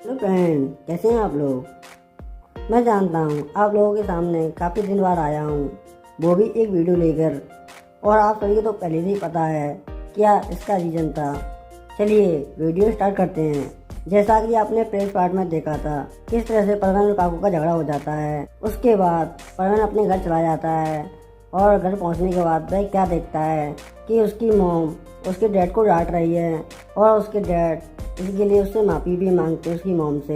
Hello friend, कैसे हैं आप लोग। मैं जानता हूँ आप लोगों के सामने काफ़ी दिन बाद आया हूँ, वो भी एक वीडियो लेकर। और आप सभी को तो पहले से ही पता है क्या इसका रीज़न था। चलिए वीडियो स्टार्ट करते हैं। जैसा कि आपने प्रेस पार्ट में देखा था किस तरह से परवीन और काकू का झगड़ा हो जाता है। उसके बाद परवीन अपने घर चला जाता है और घर पहुंचने के बाद वह क्या देखता है कि उसकी मॉम उसके डैड को डांट रही है और उसके डैड इसके लिए उससे माफ़ी भी मांगते हैं उसकी मॉम से।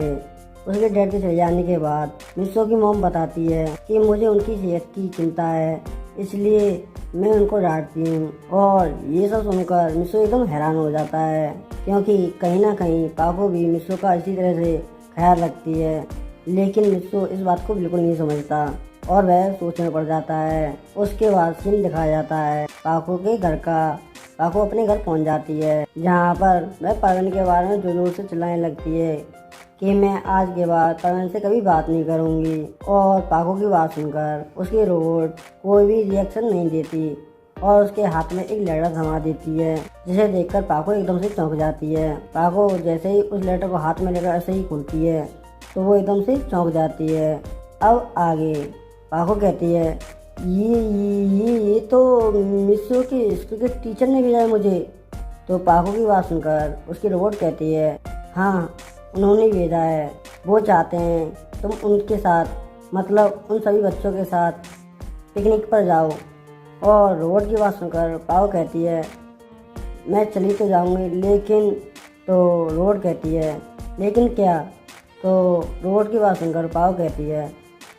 उसके डैड के चले जाने के बाद मिस्सो की मॉम बताती है कि मुझे उनकी सेहत की चिंता है, इसलिए मैं उनको डांटती हूँ। और ये सब सुनकर मिस्सो एकदम हैरान हो जाता है, क्योंकि कहीं ना कहीं पापो भी मिस्सो का इसी तरह से ख्याल रखती है। लेकिन मिस्सो इस बात को बिल्कुल नहीं समझता और वह सोचने पड़ जाता है। उसके बाद सीन दिखाया जाता है पाको के घर का। पाको अपने घर पहुंच जाती है, जहां पर वह परवीन के बारे में जोर जोर से चिल्लाने लगती है कि मैं आज के बाद परवीन से कभी बात नहीं करूंगी। और पाको की बात सुनकर उसकी रोबोट कोई भी रिएक्शन नहीं देती और उसके हाथ में एक लेटर थमा देती है, जिसे देखकर पाको एकदम से चौंक जाती है। पाको जैसे ही उस लेटर को हाथ में लेकर ऐसे ही खोलती है तो वो एकदम से चौंक जाती है। अब आगे पाको कहती है ये तो मिस्सो के स्कूल के टीचर ने भेजा है मुझे। तो पाको की बात सुनकर उसकी रोबोट कहती है हाँ उन्होंने भेजा है, वो चाहते हैं तुम उनके साथ मतलब उन सभी बच्चों के साथ पिकनिक पर जाओ। और रोबोट की बात सुनकर पाको कहती है मैं चली तो जाऊंगी लेकिन। तो रोबोट कहती है लेकिन क्या। तो रोबोट की बात सुनकर पाको कहती है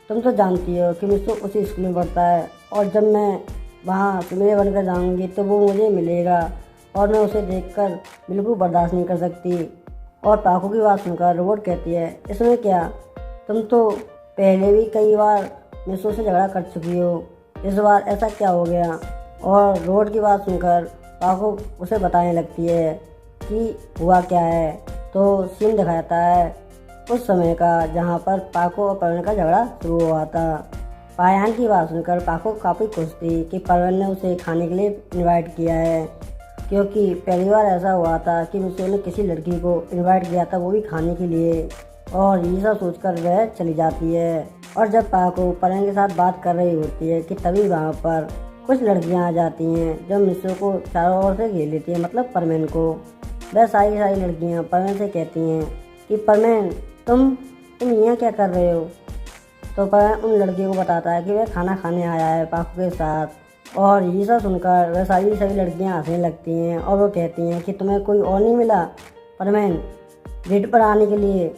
तुम तो जानती हो कि मिस्सो उसी स्कूल में पढ़ता है और जब मैं वहाँ सुमेरे बनकर जाऊँगी तो वो मुझे मिलेगा और मैं उसे देखकर बिल्कुल बर्दाश्त नहीं कर सकती। और पाको की बात सुनकर रोबोट कहती है इसमें क्या, तुम तो पहले भी कई बार मिस्सो से झगड़ा कर चुकी हो, इस बार ऐसा क्या हो गया। और रोबोट की बात सुनकर पाको उसे बताने लगती है कि हुआ क्या है। तो सीन दिखाता है उस समय का जहाँ पर पाको और परवीन का झगड़ा शुरू हुआ था। पायान की बात सुनकर पाको काफ़ी खुश थी कि परवीन ने उसे खाने के लिए इनवाइट किया है, क्योंकि पहली बार ऐसा हुआ था कि मिस्सो ने किसी लड़की को इनवाइट किया था, वो भी खाने के लिए। और ये सब सोचकर वह चली जाती है। और जब पाको परवीन के साथ बात कर रही होती है कि तभी वहाँ पर कुछ लड़कियाँ आ जाती हैं जो मिस्सो को चारों ओर से घेर लेती हैं, मतलब परवीन को। वह सारी लड़कियाँ परवीन से कहती हैं कि परवीन तुम यहाँ क्या कर रहे हो। तो परवीन उन लड़कियों को बताता है कि वह खाना खाने आया है पाको के साथ। और ये सब सुनकर वह सभी लड़कियां हंसने लगती हैं और वो कहती हैं कि तुम्हें कोई और नहीं मिला परवीन डेट पर आने के लिए,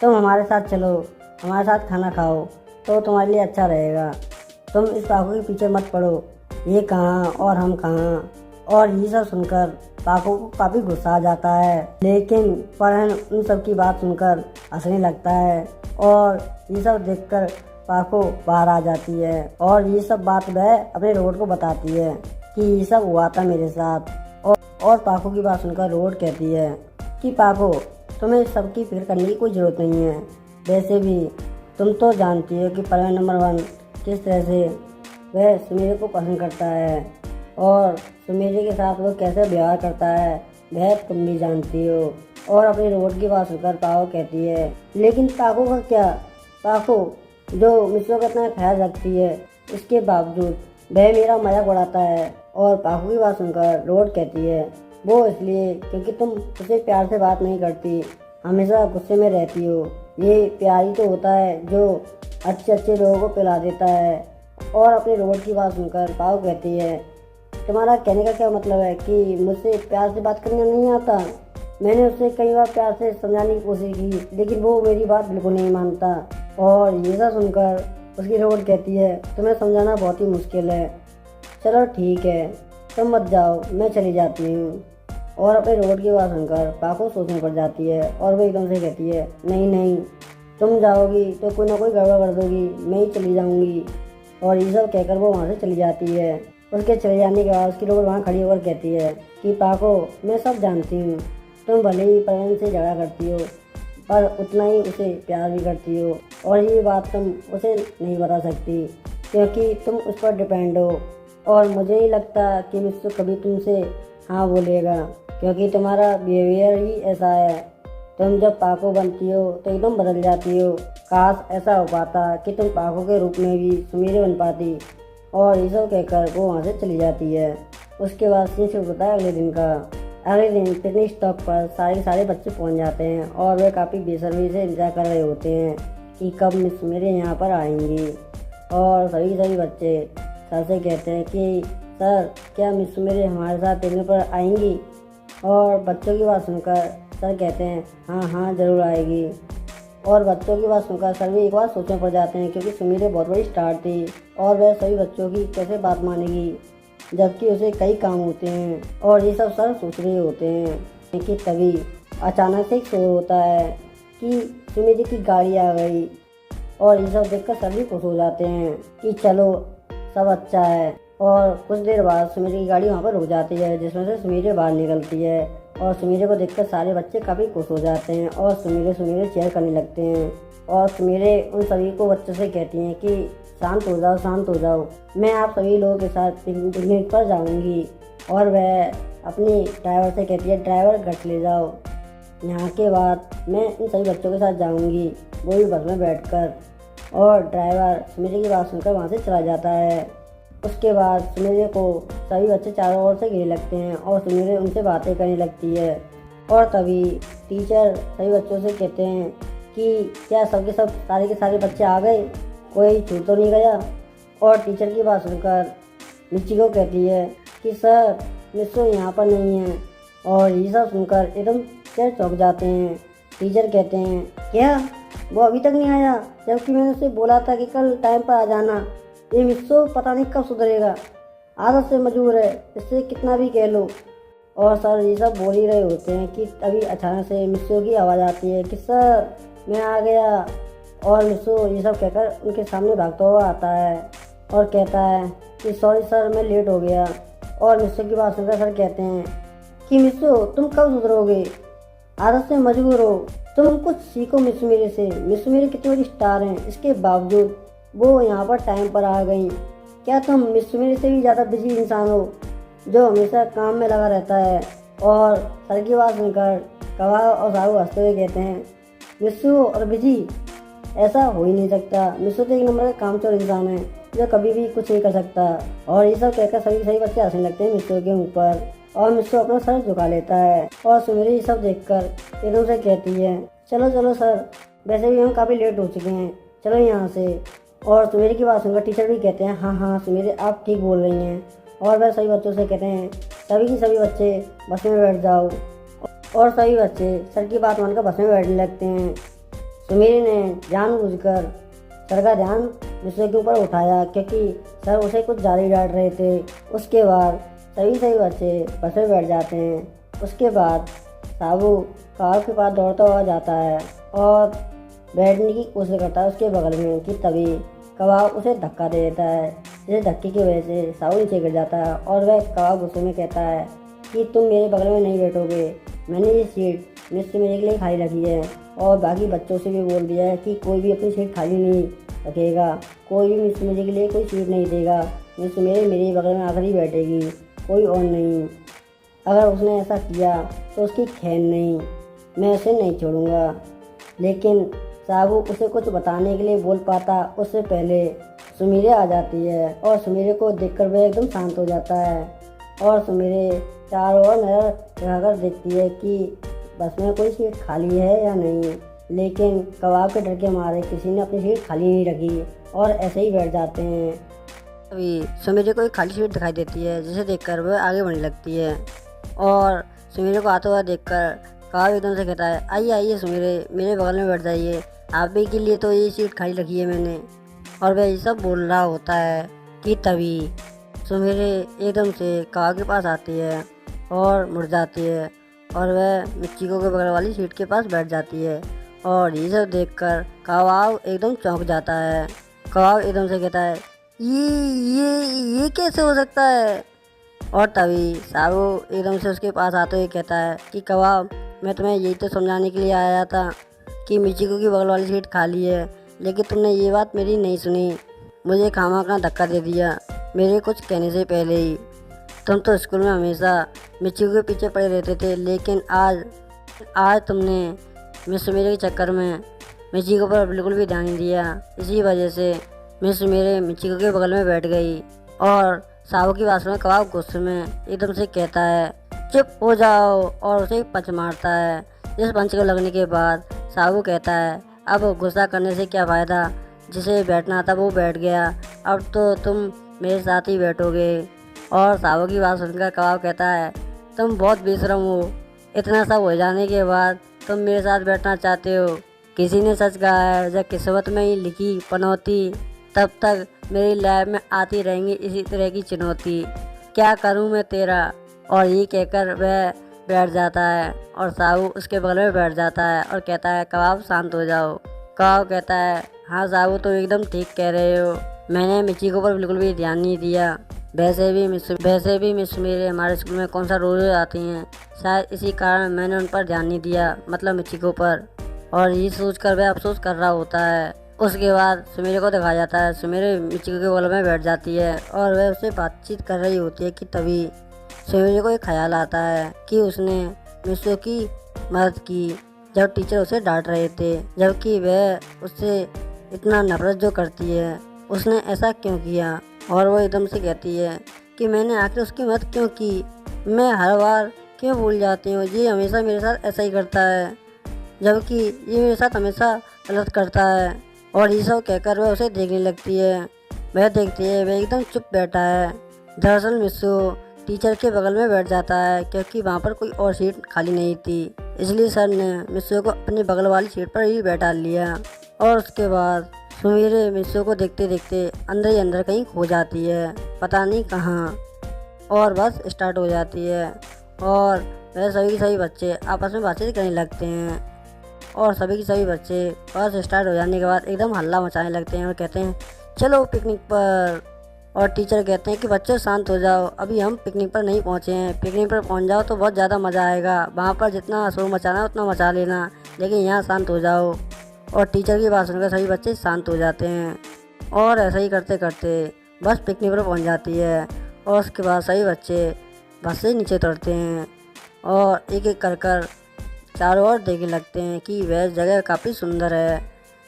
तुम हमारे साथ चलो, हमारे साथ खाना खाओ तो तुम्हारे लिए अच्छा रहेगा। तुम इस पाको के पीछे मत पड़ो, ये कहाँ और हम कहाँ। और ये सब सुनकर पाको को काफ़ी गुस्सा आ जाता है, लेकिन परवीन उन सब की बात सुनकर हंसने लगता है। और ये सब देखकर पाको बाहर आ जाती है और ये सब बात वह अपने रोबोट को बताती है कि ये सब हुआ था मेरे साथ। और पाको की बात सुनकर रोबोट कहती है कि पाको तुम्हें सबकी फिक्र करने की कोई ज़रूरत नहीं है, वैसे भी तुम तो जानती हो कि परवीन नंबर 1 किस तरह से वह सुमेरे को पसंद करता है और सुमेरे के साथ वो कैसे व्यवहार करता है वह तुम भी जानती हो। और अपने रोबोट की बात सुनकर पाको कहती है लेकिन पाको का क्या, पाको जो मिस्सो का इतना ख्याल रखती है इसके बावजूद वह मेरा मजाक उड़ाता है। और पाको की बात सुनकर रोबोट कहती है वो इसलिए क्योंकि तुम उसे प्यार से बात नहीं करती, हमेशा गुस्से में रहती हो। ये प्यार ही तो होता है जो अच्छे लोगों को पिला देता है। और अपने रोबोट की बात सुनकर पाको कहती है तुम्हारा कहने का क्या मतलब है कि मुझसे प्यार से बात करना नहीं आता। मैंने उससे कई बार प्यार से समझाने की कोशिश की लेकिन वो मेरी बात बिल्कुल नहीं मानता। और ये सब सुनकर उसकी रोबोट कहती है तुम्हें समझाना बहुत ही मुश्किल है, चलो ठीक है तुम मत जाओ, मैं चली जाती हूँ। और अपने रोबोट की बात सुनकर पाको सोचने पड़ जाती है और वो एकदम से कहती है नहीं तुम जाओगी तो कोई ना कोई गड़बड़ कर दोगी, मैं ही चली जाऊँगी। और ये सब कहकर वो वहाँ से चली जाती है। उसके चले जाने के बाद उसकी रोबोट वहाँ खड़ी होकर कहती है कि पाको मैं सब जानती हूँ, तुम भले ही परवीन से झगड़ा करती हो पर उतना ही उसे प्यार भी करती हो और ये बात तुम उसे नहीं बता सकती क्योंकि तुम उस पर डिपेंड हो। और मुझे नहीं लगता कि मिस्सो कभी तुमसे हाँ बोलेगा क्योंकि तुम्हारा बिहेवियर ही ऐसा है। तुम जब पाको बनती हो तो एकदम बदल जाती हो। काश ऐसा हो पाता कि तुम पाको के रूप में भी सुमीरे बन पाती। और ये सब कहकर वो वहाँ से चली जाती है। उसके बाद सीन शुरू होता है अगले दिन का। अगले दिन पिकनिक स्टॉप पर सारे बच्चे पहुँच जाते हैं और वे काफ़ी बेसब्री से इंतजार कर रहे होते हैं कि कब मिस सुमीरे यहाँ पर आएंगी। और सभी बच्चे सर से कहते हैं कि सर क्या मिस सुमीरे हमारे साथ पिकनिक पर आएंगी। और बच्चों की बात सुनकर सर कहते हैं हाँ हाँ ज़रूर आएगी। और बच्चों की बात सुनकर सर भी एक बार सोचने पड़ जाते हैं, क्योंकि सुमीरे बहुत बड़ी स्टार थी और वह सभी बच्चों की कैसे बात मानेगी जबकि उसे कई काम होते हैं। और ये सब सर सोच रहे होते हैं कि तभी अचानक से एक शोर होता है कि सुमीरे की गाड़ी आ गई। और ये सब देखकर सर भी खुश हो जाते हैं कि चलो सब अच्छा है। और कुछ देर बाद सुमीरे की गाड़ी वहाँ पर रुक जाती है, जिसमें से सुमीरे बाहर निकलती है। और सुमीरे को देखकर सारे बच्चे काफ़ी खुश हो जाते हैं और सुमीरे चेयर करने लगते हैं। और सुमीरे उन सभी को बच्चों से कहती हैं कि शांत हो जाओ, मैं आप सभी लोगों के साथ पिकनिक पर जाऊंगी। और वह अपनी ड्राइवर से कहती है ड्राइवर घर ले जाओ, यहाँ के बाद मैं इन सभी बच्चों के साथ जाऊंगी, वो भी बस में बैठकर। और ड्राइवर सुमीरे की बात सुनकर वहाँ से चला जाता है। उसके बाद सुमीरे को सभी बच्चे चारों ओर से घेरने लगते हैं और सुमीरे उनसे बातें करने लगती है। और तभी टीचर सभी बच्चों से कहते हैं कि क्या सबके सब सारे के सारे बच्चे आ गए, कोई छूट तो नहीं गया। और टीचर की बात सुनकर मिच्ची को कहती है कि सर मिस्सो यहाँ पर नहीं है। और ये सब सुनकर एकदम टीचर चौंक जाते हैं। टीचर कहते हैं क्या वो अभी तक नहीं आया, जबकि मैंने उसे बोला था कि कल टाइम पर आ जाना। ये मिस्सो पता नहीं कब सुधरेगा, आदत से मजबूर है, इससे कितना भी कह लो। और सर ये सब बोल ही रहे होते हैं कि तभी अचानक से मिस्सो की आवाज़ आती है कि सर मैं आ गया। और मिस्सो ये सब कहकर उनके सामने भागता हुआ आता है और कहता है कि सॉरी सर मैं लेट हो गया। और मिस्सो की बात सुनकर सर कहते हैं कि मिस्सो तुम कब सुधरोगे, आदत से मजबूर हो, तुम कुछ सीखो मिस सुमीरे से। मिस सुमीरे कितनी बड़ी स्टार हैं, इसके बावजूद वो यहाँ पर टाइम पर आ गई। क्या तुम मिस सुमीरे से भी ज़्यादा बिजी इंसान हो जो हमेशा काम में लगा रहता है। और सर की बात सुनकर कवा और साहू हंसते हुए कहते हैं मिस्सू और बिजी, ऐसा हो ही नहीं सकता। मिस्सू तो एक नंबर का कामचोर इंसान है जो कभी भी कुछ नहीं कर सकता। और ये सब कहकर सभी बच्चे हंसने लगते हैं मिस्सू के ऊपर। और मिस्सू अपना सर झुका लेता है। और सुमीरे ये सब देखकर एकदम से कहती है चलो सर, वैसे भी हम काफ़ी लेट हो चुके हैं, चलो यहाँ से। और सुमीरे की बात सुनकर टीचर भी कहते हैं हाँ सुमीरे आप ठीक बोल रही हैं। और वह सभी बच्चों से कहते हैं सभी बच्चे बस में बैठ जाओ। और सभी बच्चे सर की बात मानकर बस में बैठने लगते हैं। सुमीरे ने जानबूझकर सर का ध्यान मिस्सू के ऊपर उठाया, क्योंकि सर उसे कुछ ज़्यादा ही डांट रहे थे। उसके बाद सभी बच्चे बस में बैठ जाते हैं। उसके बाद साबू कार के पास दौड़ता हुआ जाता है और बैठने की कोशिश करता है उसके बगल में कि तभी कबाब उसे धक्का दे देता है, जिस धक्के की वजह से साबू नीचे गिर जाता है। और वह कबाब गुस्से में कहता है कि तुम मेरे बगल में नहीं बैठोगे, मैंने ये सीट मिस सुमीरे के लिए खाली रखी है। और बाकी बच्चों से भी बोल दिया है कि कोई भी अपनी सीट खाली नहीं रखेगा, कोई भी मिस सुमीरे के लिए कोई सीट नहीं देगा। मिस सुमीरे मेरे बगल में आकर ही बैठेगी, कोई और नहीं। अगर उसने ऐसा किया तो उसकी खैर नहीं, मैं उसे नहीं छोड़ूंगा। लेकिन साबू उसे कुछ बताने के लिए बोल पाता उससे पहले सुमीरे आ जाती है। और सुमीरे को देखकर वह एकदम शांत हो जाता है। और सुमीरे चारों ओर नजर लगाकर देखती है कि बस में कोई सीट खाली है या नहीं। लेकिन कबाब के डर के मारे किसी ने अपनी सीट खाली नहीं रखी और ऐसे ही बैठ जाते हैं। अभी सुमीरे को एक खाली सीट दिखाई देती है, जिसे देखकर वह आगे बढ़ने लगती है। और सुमीरे को आता हुआ देखकर कबाब एकदम से कहता है आइए सुमीरे, मेरे बगल में बैठ जाइए, आप भी के लिए तो ये सीट खाली रखी है मैंने। और वह ये सब बोल रहा होता है कि तभी सुमीरे एकदम से कबाब के पास आती है और मुड़ जाती है और वह मिच्चिको के बगल वाली सीट के पास बैठ जाती है। और ये सब देखकर कबाब एकदम चौंक जाता है। कबाब एकदम से कहता है ये कैसे हो सकता है। और तभी साबू एकदम से उसके पास आते हुए कहता है कि कबाब, मैं तुम्हें यही तो समझाने के लिए आया था कि मिच्चिको की बगल वाली सीट खाली है, लेकिन तुमने ये बात मेरी नहीं सुनी, मुझे खामा धक्का दे दिया मेरे कुछ कहने से पहले ही। तुम तो स्कूल में हमेशा मिच्चिको के पीछे पड़े रहते थे, लेकिन आज तुमने मिस सुमेरे के चक्कर में मिचिको पर बिल्कुल भी ध्यान नहीं दिया। इसी वजह से मिस सुमेरे मिचिको के बगल में बैठ गई और साबू की बात सुनकर कबाब गुस्से में एकदम से कहता है चुप हो जाओ और उसे पंच मारता है। इस पंच को लगने के बाद साबू कहता है अब गुस्सा करने से क्या फ़ायदा, जिसे बैठना था वो बैठ गया, अब तो तुम मेरे साथ ही बैठोगे। और साबू की बात सुनकर कबाब कहता है तुम बहुत बेशरम हो, इतना सब हो जाने के बाद तुम मेरे साथ बैठना चाहते हो। किसी ने सच कहा है जब किस्मत में ही लिखी पनौती तब तक मेरी लाइफ में आती रहेंगी इसी तरह की चुनौती, क्या करूं मैं तेरा। और ये कहकर वह बैठ जाता है और साबू उसके बगल में बैठ जाता है और कहता है कबाब शांत हो जाओ। कबाब कहता है हाँ साबू तुम एकदम ठीक कह रहे हो, मैंने मिचिको पर बिल्कुल भी ध्यान नहीं दिया। वैसे भी मिस मेरे हमारे स्कूल में कौन सा रोज आती हैं, शायद इसी कारण मैंने उन पर ध्यान नहीं दिया, मतलब मिचिको पर। और ये सोचकर वह अफसोस कर रहा होता है। उसके बाद सुमेरे को दिखाया जाता है, सुमेरे मिचिको के बगल में बैठ जाती है और वह उससे बातचीत कर रही होती है कि तभी सुमेरे को एक ख्याल आता है कि उसने मिसो की मदद की जब टीचर उसे डांट रहे थे, जबकि वह उससे इतना नफरत जो करती है, उसने ऐसा क्यों किया। और वो एकदम से कहती है कि मैंने आखिर उसकी मदद क्यों की, मैं हर बार क्यों भूल जाती हूँ, ये हमेशा मेरे साथ ऐसा ही करता है, जबकि ये मेरे साथ हमेशा गलत करता है। और ये सब कहकर वह उसे देखने लगती है। वह देखती है वह एकदम चुप बैठा है। दरअसल मिसो टीचर के बगल में बैठ जाता है क्योंकि वहाँ पर कोई और सीट खाली नहीं थी, इसलिए सर ने मिसो को अपने बगल वाली सीट पर ही बैठा लिया। और उसके बाद सुमेरे मिसो को देखते देखते अंदर ही अंदर कहीं खो जाती है, पता नहीं कहाँ, और बस स्टार्ट हो जाती है। और वह सभी के सभी बच्चे आपस में बातचीत करने लगते हैं और सभी के सभी बच्चे बस स्टार्ट हो जाने के बाद एकदम हल्ला मचाने लगते हैं और कहते हैं चलो पिकनिक पर। और टीचर कहते हैं कि बच्चों शांत हो जाओ, अभी हम पिकनिक पर नहीं पहुँचे हैं, पिकनिक पर पहुँच जाओ तो बहुत ज़्यादा मज़ा आएगा, वहाँ पर जितना शोर मचाना है उतना मचा लेना, लेकिन यहाँ शांत हो जाओ। और टीचर की बात सुनकर सभी बच्चे शांत हो जाते हैं और ऐसा ही करते करते बस पिकनिक पर पहुँच जाती है। और उसके बाद सभी बच्चे बस से नीचे उतरते हैं और एक एक कर कर चारों ओर देखने लगते हैं कि वह जगह काफ़ी सुंदर है।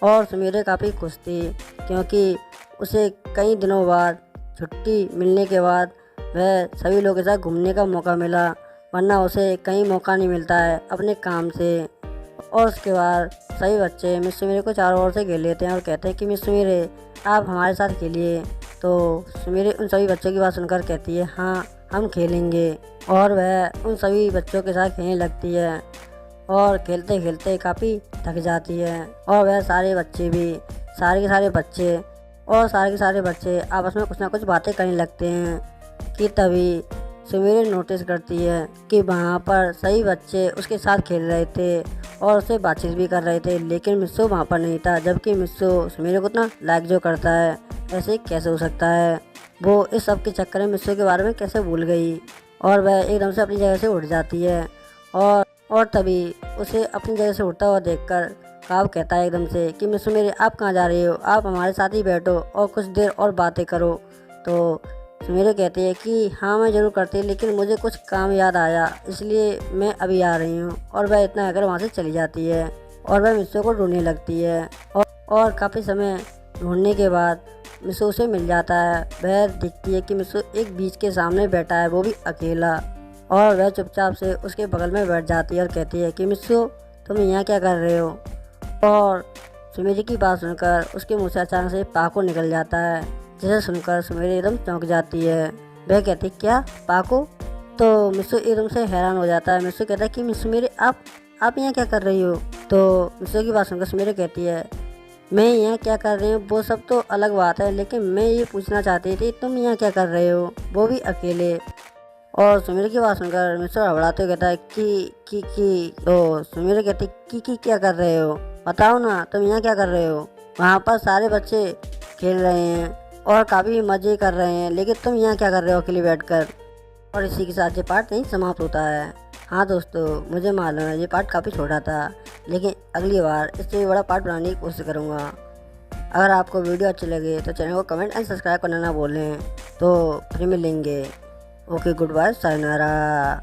और सुमेरे काफ़ी खुश थी क्योंकि उसे कई दिनों बाद छुट्टी मिलने के बाद वह सभी लोगों के साथ घूमने का मौका मिला, वरना उसे कहीं मौका नहीं मिलता है अपने काम से। और उसके बाद सभी बच्चे मिस सुमेरे को चारों ओर से घेर लेते हैं और कहते हैं कि मिस सुमेरे आप हमारे साथ खेलिए। तो सुमेरे उन सभी बच्चों की बात सुनकर कहती है हाँ हम खेलेंगे। और वह उन सभी बच्चों के साथ खेलने लगती है और खेलते खेलते काफ़ी थक जाती है। और वह सारे के सारे बच्चे आपस में कुछ ना कुछ बातें करने लगते हैं कि तभी सुमेरे नोटिस करती है कि वहाँ पर सही बच्चे उसके साथ खेल रहे थे और उससे बातचीत भी कर रहे थे, लेकिन मिस्सो वहाँ पर नहीं था, जबकि मिस्सो सुमेरे को इतना लाइक जो करता है, ऐसे कैसे हो सकता है। वो इस सब के चक्कर में मिस्सो के बारे में कैसे भूल गई। और वह एकदम से अपनी जगह से उठ जाती है और तभी उसे अपनी जगह से उठता हुआ देखकर कबाब कहता है एकदम से कि मिस सुमेरे आप कहाँ जा रही हो, आप हमारे साथ ही बैठो और कुछ देर और बातें करो। तो सुमेरे कहती है कि हाँ मैं ज़रूर करती, लेकिन मुझे कुछ काम याद आया इसलिए मैं अभी आ रही हूँ। और वह इतना कहकर वहाँ से चली जाती है और वह मिस्सो को ढूंढने लगती है और काफ़ी समय ढूंढने के बाद मिस्सो से मिल जाता है। वह दिखती है कि मिस्सो एक बीच के सामने बैठा है, वो भी अकेला, और वह चुपचाप से उसके बगल में बैठ जाती है और कहती है कि मिस्सो तुम यहाँ क्या कर रहे हो। और सुमेरे की बात सुनकर उसके मुँह से अचानक से पाको निकल जाता है, जिसे सुनकर सुमेरे एकदम चौंक जाती है। वह कहती क्या पाको। तो मिस्सो एकदम से हैरान हो जाता है। मिस्सो कहता है कि मिस सुमेरे आप यहाँ क्या कर रही हो। तो मिस्सो की बात सुनकर सुमेरे कहती है मैं यहाँ क्या कर रही हूँ वो सब तो अलग बात है, लेकिन मैं ये पूछना चाहती थी तुम यहाँ क्या कर रहे हो, वो भी अकेले। और सुमेरे की बात सुनकर मिस्सो हड़बड़ाते हुए कहता है कि तो सुमेरे कहती कि क्या कर रहे हो, बताओ ना तुम यहाँ क्या कर रहे हो। वहाँ पर सारे बच्चे खेल रहे हैं और काफ़ी मज़े कर रहे हैं, लेकिन तुम यहाँ क्या कर रहे हो अकेले बैठकर। और इसी के साथ ये पार्ट नहीं समाप्त होता है। हाँ दोस्तों, मुझे मालूम है ये पार्ट काफ़ी छोटा था, लेकिन अगली बार इससे भी बड़ा पार्ट बनाने की कोशिश करूँगा। अगर आपको वीडियो अच्छी लगे तो चैनल को कमेंट एंड सब्सक्राइब करना ना भूलें। तो फिर मिलेंगे। Okay, good bye, sayonara.